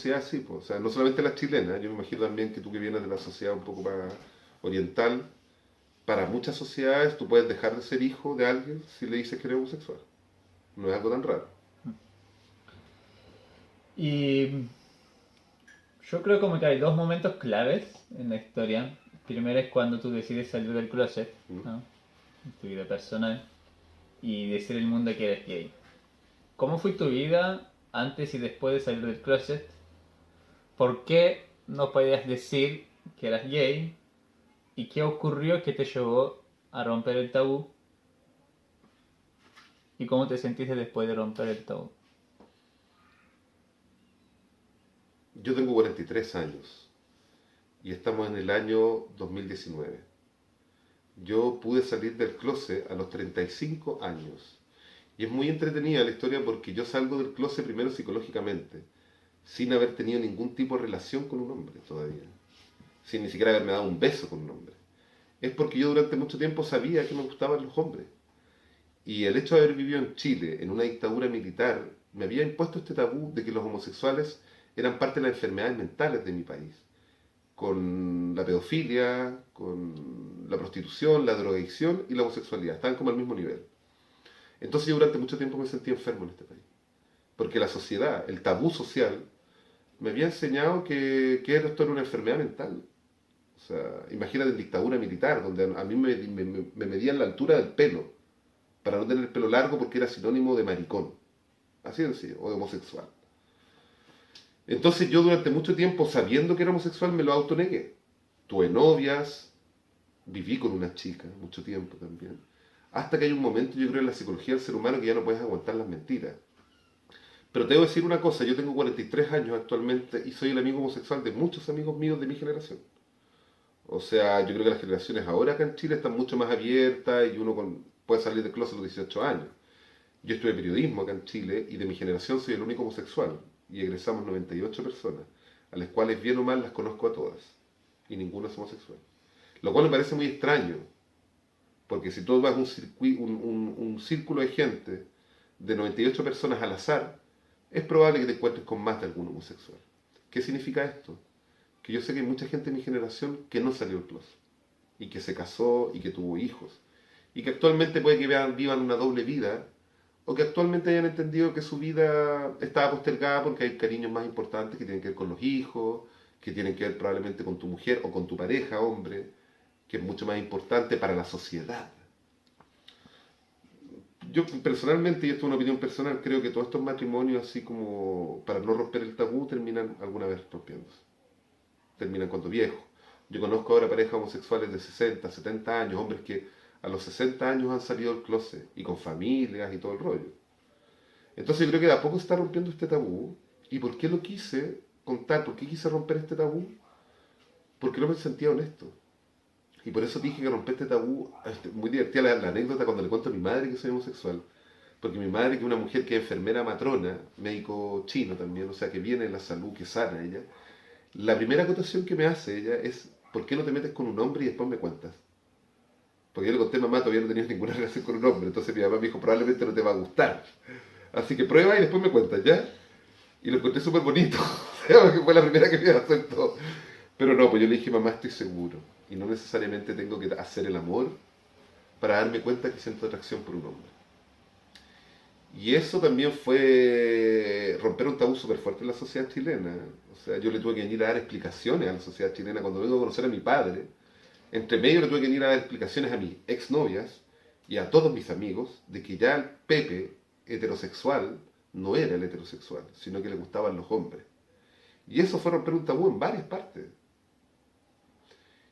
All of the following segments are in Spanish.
sociedad sí, pues, o sea, no solamente la chilena, yo me imagino también que tú que vienes de la sociedad un poco más oriental, para muchas sociedades tú puedes dejar de ser hijo de alguien si le dices que eres homosexual. No es algo tan raro. Y yo creo como que hay dos momentos claves en la historia. Primero es cuando tú decides salir del closet, ¿Mm? ¿no? En tu vida personal y decir al mundo que eres gay. ¿Cómo fue tu vida antes y después de salir del closet? ¿Por qué no podías decir que eras gay? ¿Y qué ocurrió que te llevó a romper el tabú? ¿Y cómo te sentiste después de romper el tabú? Yo tengo 43 años y estamos en el año 2019. Yo pude salir del closet a los 35 años. Y es muy entretenida la historia porque yo salgo del closet primero psicológicamente, sin haber tenido ningún tipo de relación con un hombre todavía, sin ni siquiera haberme dado un beso con un hombre. Es porque yo durante mucho tiempo sabía que me gustaban los hombres. Y el hecho de haber vivido en Chile, en una dictadura militar, me había impuesto este tabú de que los homosexuales eran parte de las enfermedades mentales de mi país, con la pedofilia, con la prostitución, la drogadicción y la homosexualidad. Estaban como al mismo nivel. Entonces yo durante mucho tiempo me sentí enfermo en este país. Porque la sociedad, el tabú social, me había enseñado que esto era una enfermedad mental. O sea, imagínate en dictadura militar, donde a mí me medían la altura del pelo, para no tener el pelo largo porque era sinónimo de maricón. Así de sencillo, o de homosexual. Entonces yo durante mucho tiempo, sabiendo que era homosexual, me lo autonegué. Tuve novias, viví con una chica mucho tiempo también. Hasta que hay un momento, yo creo, en la psicología del ser humano que ya no puedes aguantar las mentiras. Pero te debo decir una cosa, yo tengo 43 años actualmente y soy el amigo homosexual de muchos amigos míos de mi generación. O sea, yo creo que las generaciones ahora acá en Chile están mucho más abiertas y puede salir de closet a los 18 años. Yo estudié periodismo acá en Chile y de mi generación soy el único homosexual y egresamos 98 personas, a las cuales bien o mal las conozco a todas y ninguna es homosexual. Lo cual me parece muy extraño, porque si tú vas a un círculo de gente de 98 personas al azar, es probable que te encuentres con más de algún homosexual. ¿Qué significa esto? Que yo sé que hay mucha gente de mi generación que no salió del closet y que se casó y que tuvo hijos y que actualmente puede que vivan una doble vida o que actualmente hayan entendido que su vida estaba postergada porque hay cariños más importantes que tienen que ver con los hijos, que tienen que ver probablemente con tu mujer o con tu pareja, hombre, que es mucho más importante para la sociedad. Yo personalmente, y esto es una opinión personal, creo que todos estos matrimonios, así como para no romper el tabú, terminan alguna vez rompiéndose. Terminan cuando viejos. Yo conozco ahora parejas homosexuales de 60, 70 años, hombres que a los 60 años han salido del closet y con familias y todo el rollo. Entonces yo creo que de a poco se está rompiendo este tabú. ¿Y por qué lo quise contar? ¿Por qué quise romper este tabú? Porque no me sentía honesto. Y por eso dije que romper este tabú, muy divertida la anécdota cuando le cuento a mi madre que soy homosexual. Porque mi madre, que es una mujer que es enfermera matrona, médico chino también, o sea, que viene de la salud, que sana ella, la primera acotación que me hace ella es, ¿por qué no te metes con un hombre y después me cuentas? Porque yo le conté a mamá, todavía no tenías ninguna relación con un hombre, entonces mi mamá me dijo, probablemente no te va a gustar. Así que prueba y después me cuentas, ¿ya? Y lo encontré súper bonito, o sea, porque fue la primera que me aceptó. Pero no, pues yo le dije, mamá, estoy seguro. Y no necesariamente tengo que hacer el amor para darme cuenta que siento atracción por un hombre. Y eso también fue romper un tabú súper fuerte en la sociedad chilena. O sea, yo le tuve que venir a dar explicaciones a la sociedad chilena cuando vengo a conocer a mi padre. Entre medio le tuve que venir a dar explicaciones a mis exnovias y a todos mis amigos de que ya el Pepe heterosexual no era el heterosexual, sino que le gustaban los hombres. Y eso fue romper un tabú en varias partes.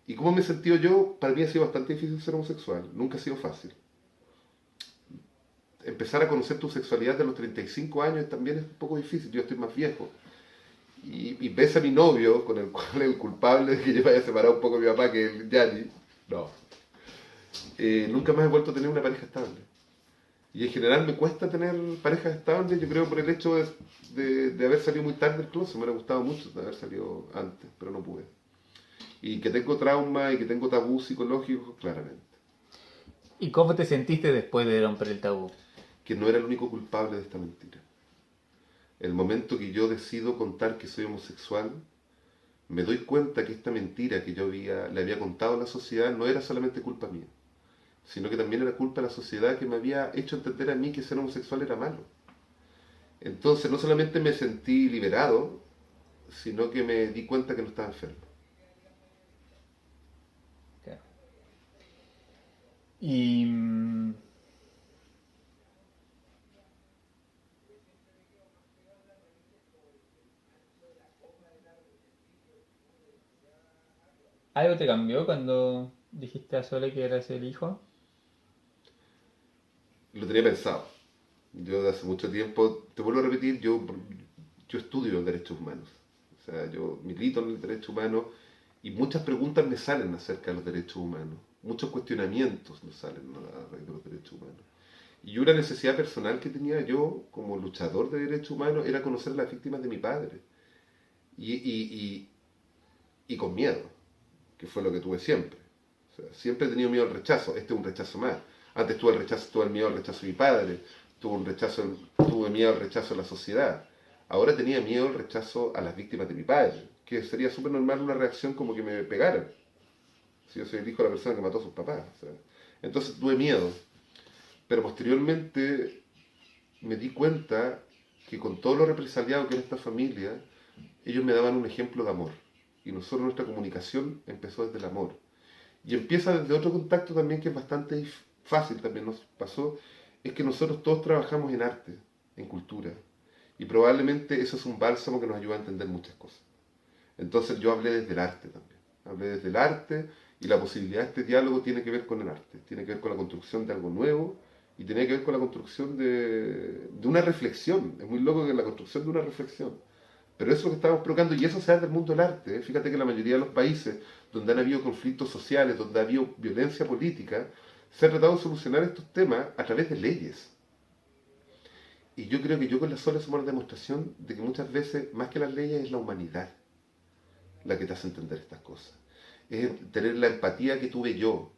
¿Y cómo me he sentido yo? Para mí ha sido bastante difícil ser homosexual. Nunca ha sido fácil. Empezar a conocer tu sexualidad de los 35 años también es un poco difícil. Yo estoy más viejo. Y ves a mi novio, con el cual es el culpable de que yo vaya a separar un poco a mi papá, que es el Yanni. No. Nunca más he vuelto a tener una pareja estable. Y en general me cuesta tener parejas estables, yo creo por el hecho de haber salido muy tarde del closet. Me hubiera gustado mucho de haber salido antes, pero no pude. Y que tengo trauma y que tengo tabú psicológico, claramente. ¿Y cómo te sentiste después de romper el tabú? Que no era el único culpable de esta mentira. El momento que yo decido contar que soy homosexual, me doy cuenta que esta mentira que le había contado a la sociedad no era solamente culpa mía, sino que también era culpa de la sociedad que me había hecho entender a mí que ser homosexual era malo. Entonces no solamente me sentí liberado, sino que me di cuenta que no estaba enfermo. Claro. Y ¿algo te cambió cuando dijiste a Sole que eras el hijo? Lo tenía pensado. Yo de hace mucho tiempo, te vuelvo a repetir, yo estudio los derechos humanos. O sea, yo milito en el derecho humano y muchas preguntas me salen acerca de los derechos humanos. Muchos cuestionamientos me salen a raíz de los derechos humanos. Y una necesidad personal que tenía yo como luchador de derechos humanos era conocer a las víctimas de mi padre. Y con miedo, que fue lo que tuve siempre. O sea, siempre he tenido miedo al rechazo. Este es un rechazo más. Antes tuve el miedo al rechazo de mi padre, tuve miedo al rechazo de la sociedad. Ahora tenía miedo al rechazo a las víctimas de mi padre, que sería súper normal una reacción como que me pegaran, si yo soy el hijo de la persona que mató a sus papás. O sea. Entonces tuve miedo, pero posteriormente me di cuenta que con todo lo represaliado que era esta familia, ellos me daban un ejemplo de amor. Y nosotros nuestra comunicación empezó desde el amor. Y empieza desde otro contacto también que es bastante fácil, también nos pasó, es que nosotros todos trabajamos en arte, en cultura. Y probablemente eso es un bálsamo que nos ayuda a entender muchas cosas. Entonces yo hablé desde el arte también. Hablé desde el arte y la posibilidad de este diálogo tiene que ver con el arte, tiene que ver con la construcción de algo nuevo y tiene que ver con la construcción de una reflexión. Es muy loco que la construcción de una reflexión. Pero eso es lo que estamos provocando y eso se da del mundo del arte. ¿Eh? Fíjate que la mayoría de los países donde han habido conflictos sociales, donde ha habido violencia política, se ha tratado de solucionar estos temas a través de leyes. Y yo creo que yo con la Sole somos la demostración de que muchas veces, más que las leyes, es la humanidad la que te hace entender estas cosas. Es tener la empatía que tuve yo,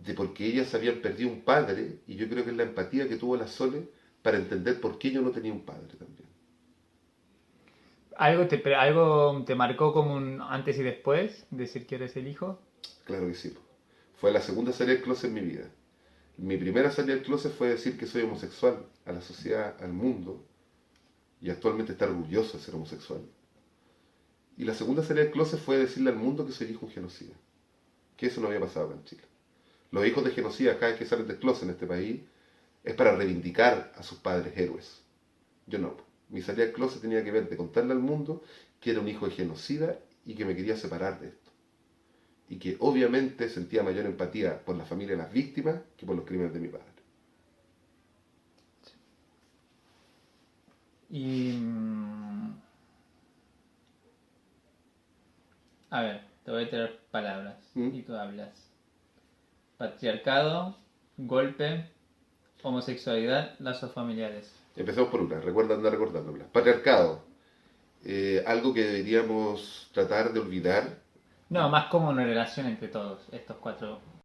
de por qué ellas habían perdido un padre, y yo creo que es la empatía que tuvo la Sole para entender por qué yo no tenía un padre también. ¿Algo te marcó como un antes y después? Decir que eres el hijo. Claro que sí. Fue la segunda salida del closet en mi vida. Mi primera salida del closet fue decir que soy homosexual a la sociedad, al mundo, y actualmente estar orgulloso de ser homosexual. Y la segunda salida del closet fue decirle al mundo que soy hijo de un genocida. Que eso no había pasado acá en Chile. Los hijos de genocida, cada vez que salen del closet en este país, es para reivindicar a sus padres héroes. Yo no. Mi salida del closet tenía que ver de contarle al mundo que era un hijo de genocida y que me quería separar de esto. Y que obviamente sentía mayor empatía por la familia de las víctimas que por los crímenes de mi padre. Y a ver, te voy a tirar palabras ¿Mm? y tú hablas. Patriarcado, golpe, homosexualidad, lazos familiares. Empecemos por una, recuerda andar recordándola. Patriarcado, algo que deberíamos tratar de olvidar. No, más como una relación entre todos estos cuatro